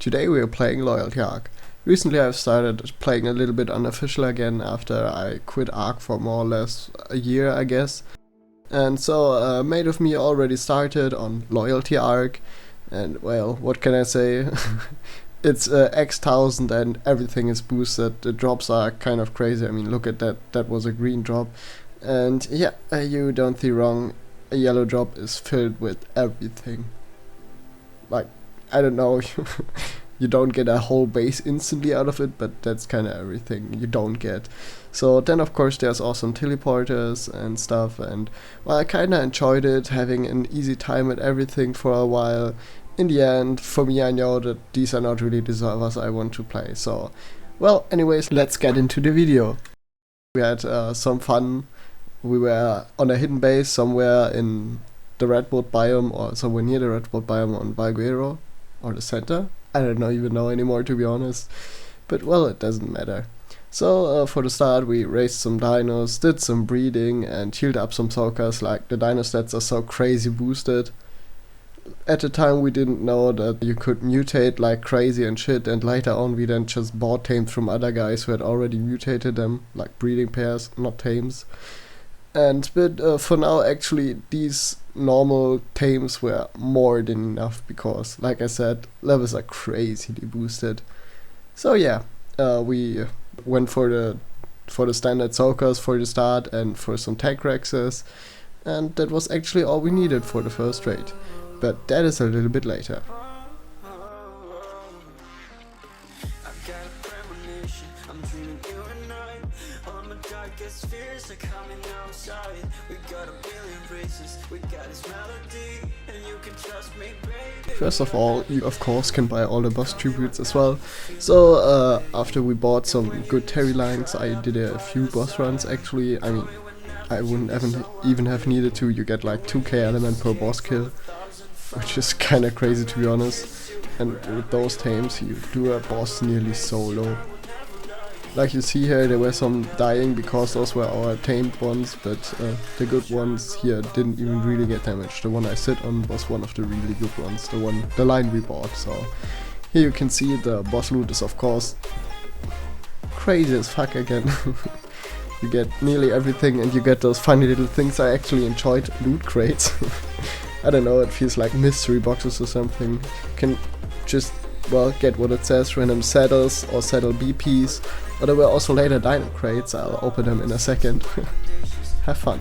Today we are playing Loyalty ARK. Recently I've started playing a little bit unofficial again after I quit ARK for more or less a year, I guess. And so a mate of me already started on Loyalty ARK, and well, what can I say? It's X 1000 and everything is boosted. The drops are kind of crazy. I mean, look at that, that was a green drop. And yeah, you don't think wrong, a yellow drop is filled with everything. Like, I don't know, you don't get a whole base instantly out of it, but that's kind of everything you don't get. So then of course there's awesome teleporters and stuff, and well, I kinda enjoyed it, having an easy time at everything for a while. In the end, for me, I know that these are not really the servers I want to play, so well, anyways, let's get into the video. We had some fun. We were on a hidden base somewhere in the redwood biome, or somewhere near the redwood biome on Valguero, or the center. I don't even know anymore, to be honest, but well, it doesn't matter. So for the start we raised some dinos, did some breeding and healed up some soakers. Like, the dino stats are so crazy boosted. At the time we didn't know that you could mutate like crazy and shit, and later on we then just bought tames from other guys who had already mutated them, like breeding pairs, not tames. But for now, actually, these normal tames were more than enough because, like I said, levels are crazily boosted. So yeah, we went for the standard soakers for the start and for some tech rexes, and that was actually all we needed for the first raid. But that is a little bit later. First of all, you of course can buy all the boss tributes as well. So after we bought some good Terry lines, I did a few boss runs actually. I mean, I wouldn't even have needed to. You get like 2k element per boss kill, which is kinda crazy, to be honest. And with those tames you do a boss nearly solo. Like you see here, there were some dying because those were our tamed ones, but the good ones here didn't even really get damaged. The one I sit on was one of the really good ones, the line we bought. So here you can see the boss loot is of course crazy as fuck again. You get nearly everything and you get those funny little things. I actually enjoyed loot crates. I don't know, it feels like mystery boxes or something. You can just, well, get what it says, random saddles or saddle BPs. But there were also later dino crates, I'll open them in a second. Have fun.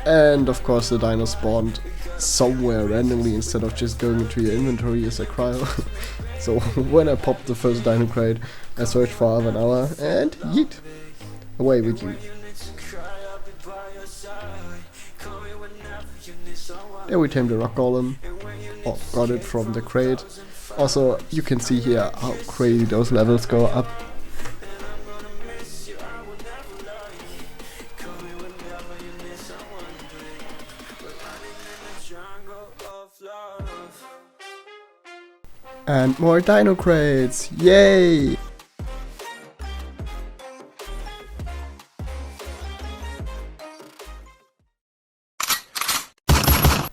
And of course the dino spawned somewhere randomly instead of just going into your inventory as a cryo. So when I popped the first dino crate, I searched for half an hour and yeet! Away with you. There we tamed the rock golem, or got it from the crate. Also, you can see here how crazy those levels go up. And more dino crates! Yay!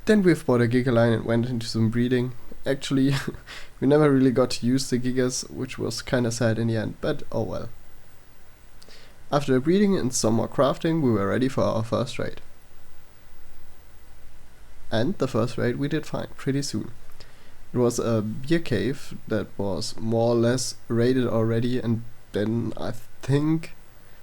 Then we've bought a Giga line and went into some breeding. Actually, we never really got to use the Gigas, which was kinda sad in the end, but oh well. After breeding and some more crafting, we were ready for our first raid. And the first raid we did fine, pretty soon. It was a beer cave that was more or less raided already, and then I think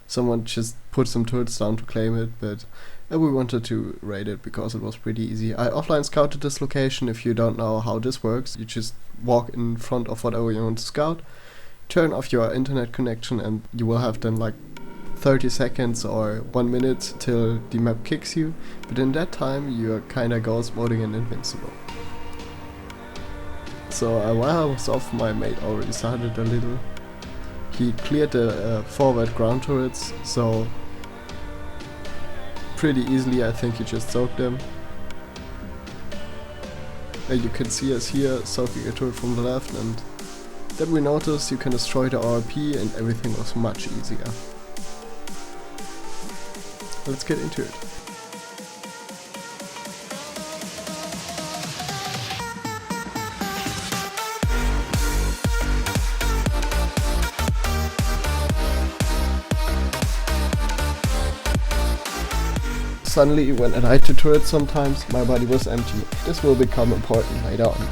someone just put some turrets down to claim it, but we wanted to raid it because it was pretty easy. I offline scouted this location. If you don't know how this works, you just walk in front of whatever you want to scout, turn off your internet connection, and you will have then like 30 seconds or 1 minute till the map kicks you, but in that time you're kinda ghost moding and invincible. So while I was off, my mate already started a little. He cleared the forward ground turrets, so pretty easily I think he just soaked them. You can see us here soaking a turret from the left, and then we noticed you can destroy the RP and everything was much easier. Let's get into it. suddenly, when I died to turrets sometimes, my body was empty. This will become important later on.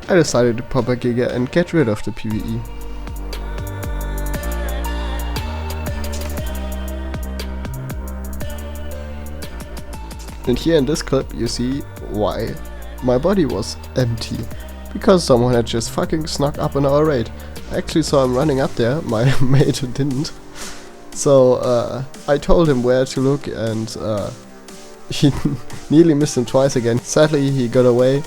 I decided to pop a Giga and get rid of the PvE. And here in this clip you see why my body was empty. Because someone had just fucking snuck up on our raid. I actually saw him running up there, my mate didn't. So I told him where to look, and he nearly missed him twice again. Sadly he got away,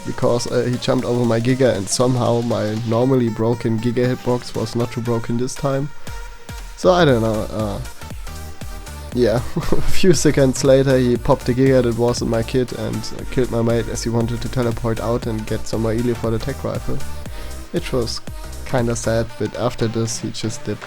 because he jumped over my Giga, and somehow my normally broken Giga hitbox was not too broken this time. So I don't know, yeah, a few seconds later he popped the Giga that was in my kit and killed my mate as he wanted to teleport out and get some more Eli for the tech rifle. Which was kinda sad, but after this he just dipped.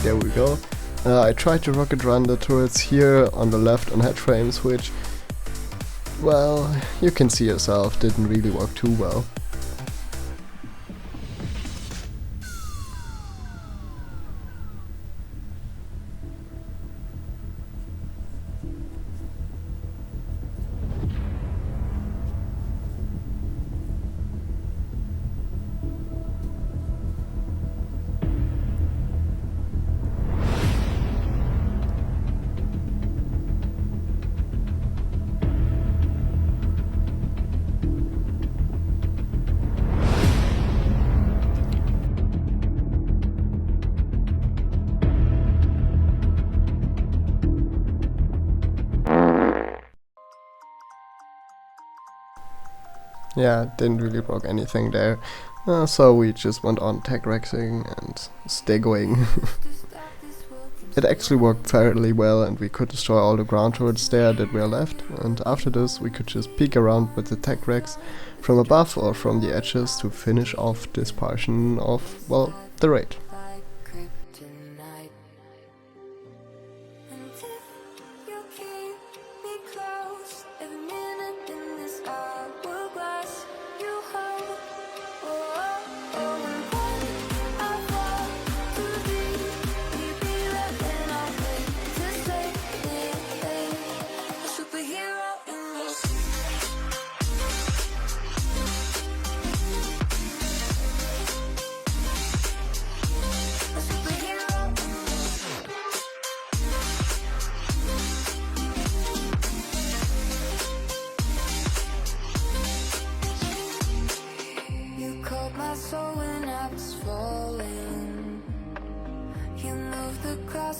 There we go. I tried to rocket run the turrets here on the left on head frames, which, well, you can see yourself, didn't really work too well. Yeah, didn't really broke anything there, so we just went on tech rexing and stay going. It actually worked fairly well, and we could destroy all the ground turrets there that were left, and after this we could just peek around with the tech rex from above or from the edges to finish off this portion of, well, the raid.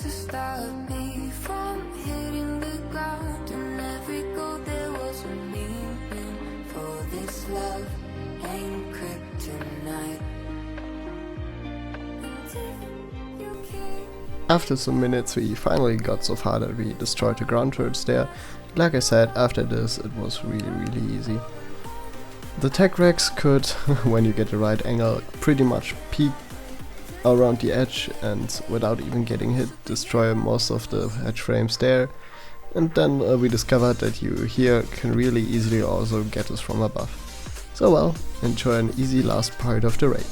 To stop me from hitting the ground, and every goal there was a meaning. For this love ain't kryptonite. After some minutes we finally got so far that we destroyed the ground turrets there. Like I said, after this it was really easy. The tech rex could, when you get the right angle, pretty much peek around the edge and without even getting hit destroy most of the edge frames there, and then we discovered that you here can really easily also get this from above. So well, enjoy an easy last part of the raid.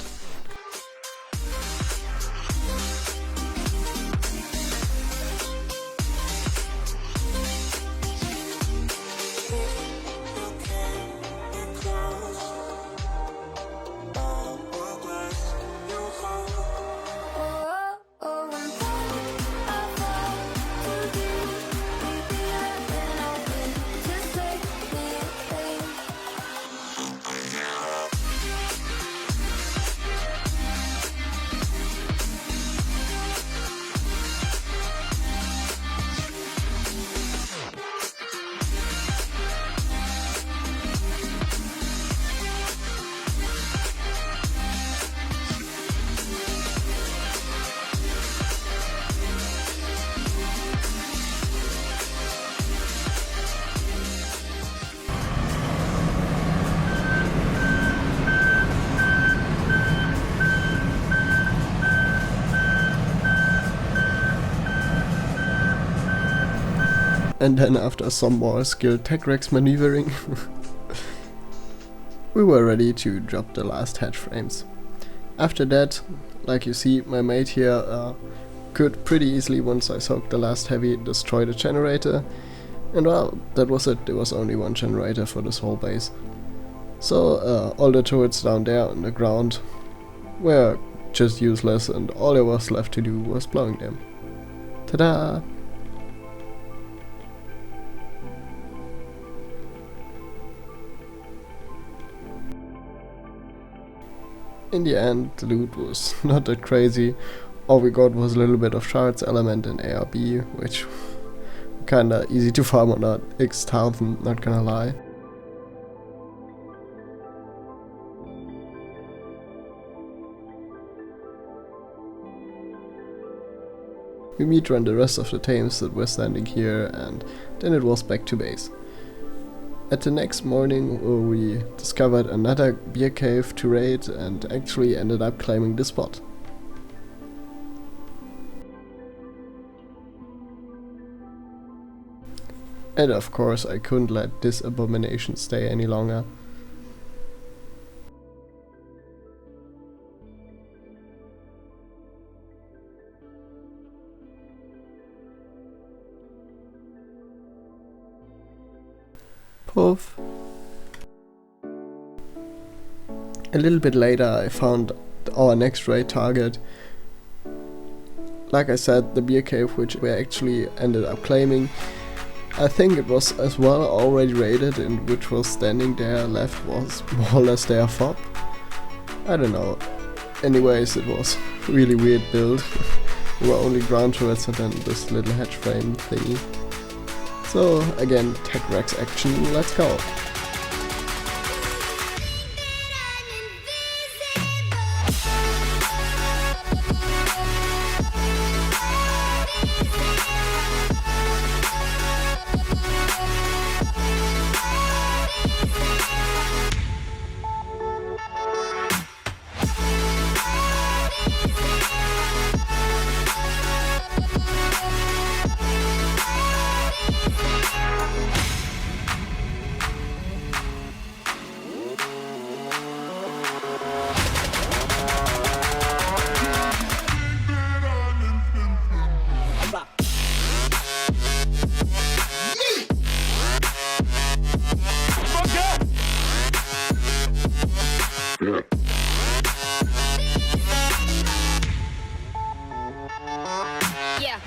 And then after some more skilled tech Rex maneuvering, we were ready to drop the last hatch frames. After that, like you see, my mate here could pretty easily, once I soaked the last heavy, destroy the generator. And well, that was it. There was only one generator for this whole base. So all the turrets down there on the ground were just useless, and all there was left to do was blowing them. Ta-da! In the end, the loot was not that crazy. All we got was a little bit of shards, element and ARB, which kinda easy to farm on that X1000, not gonna lie. We meet run the rest of the tames that were standing here, and then it was back to base. At the next morning we discovered another beer cave to raid and actually ended up claiming the spot. And of course I couldn't let this abomination stay any longer. Poof. A little bit later I found our next raid target. Like I said, the beer cave, which we actually ended up claiming. I think it was as well already raided, and which was standing there left was more or less their fob. I don't know. Anyways, it was really weird build. There were only ground turrets and then this little hatch frame thingy. So again, Tech Rex action, let's go! Yeah.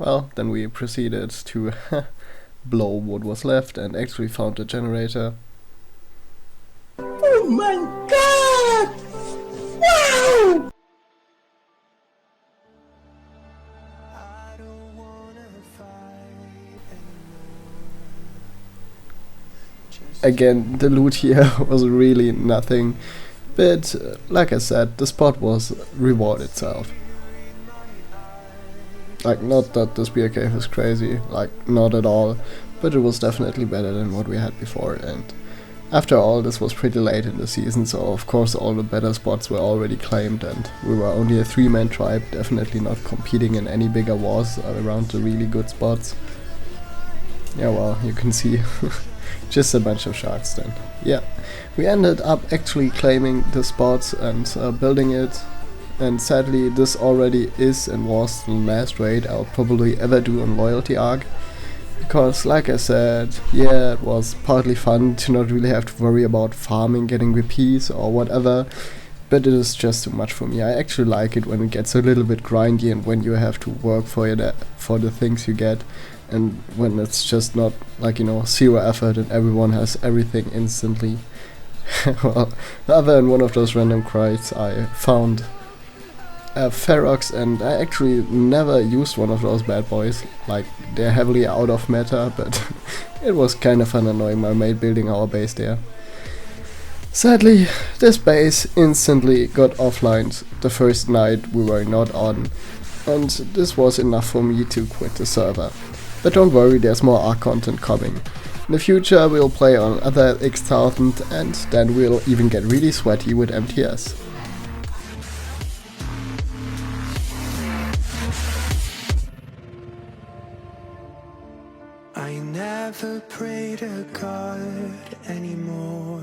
well, then we proceeded to blow what was left and actually found a generator. Oh my god! Wow! Again, the loot here was really nothing, but like I said, the spot was reward itself. Like, not that the spear cave is crazy, like, not at all, but it was definitely better than what we had before, and after all, this was pretty late in the season, so of course all the better spots were already claimed, and we were only a 3-man tribe, definitely not competing in any bigger wars around the really good spots. Yeah, well, you can see, just a bunch of sharks then. Yeah, we ended up actually claiming the spots and building it, and sadly this already is and was the last raid I'll probably ever do on Loyalty ARK. Because, like I said, yeah, it was partly fun to not really have to worry about farming, getting VPs or whatever, but it is just too much for me. I actually like it when it gets a little bit grindy and when you have to work for the things you get, and when it's just not, like, you know, zero effort and everyone has everything instantly. Well, other than one of those random crates, I found Ferox, and I actually never used one of those bad boys. Like, they're heavily out of meta, but it was kind of fun annoying my mate building our base there. Sadly, this base instantly got offlined the first night we were not on, and this was enough for me to quit the server. But don't worry, there's more ARK content coming. In the future we'll play on other X1000, and then we'll even get really sweaty with MTS. I never pray to God anymore.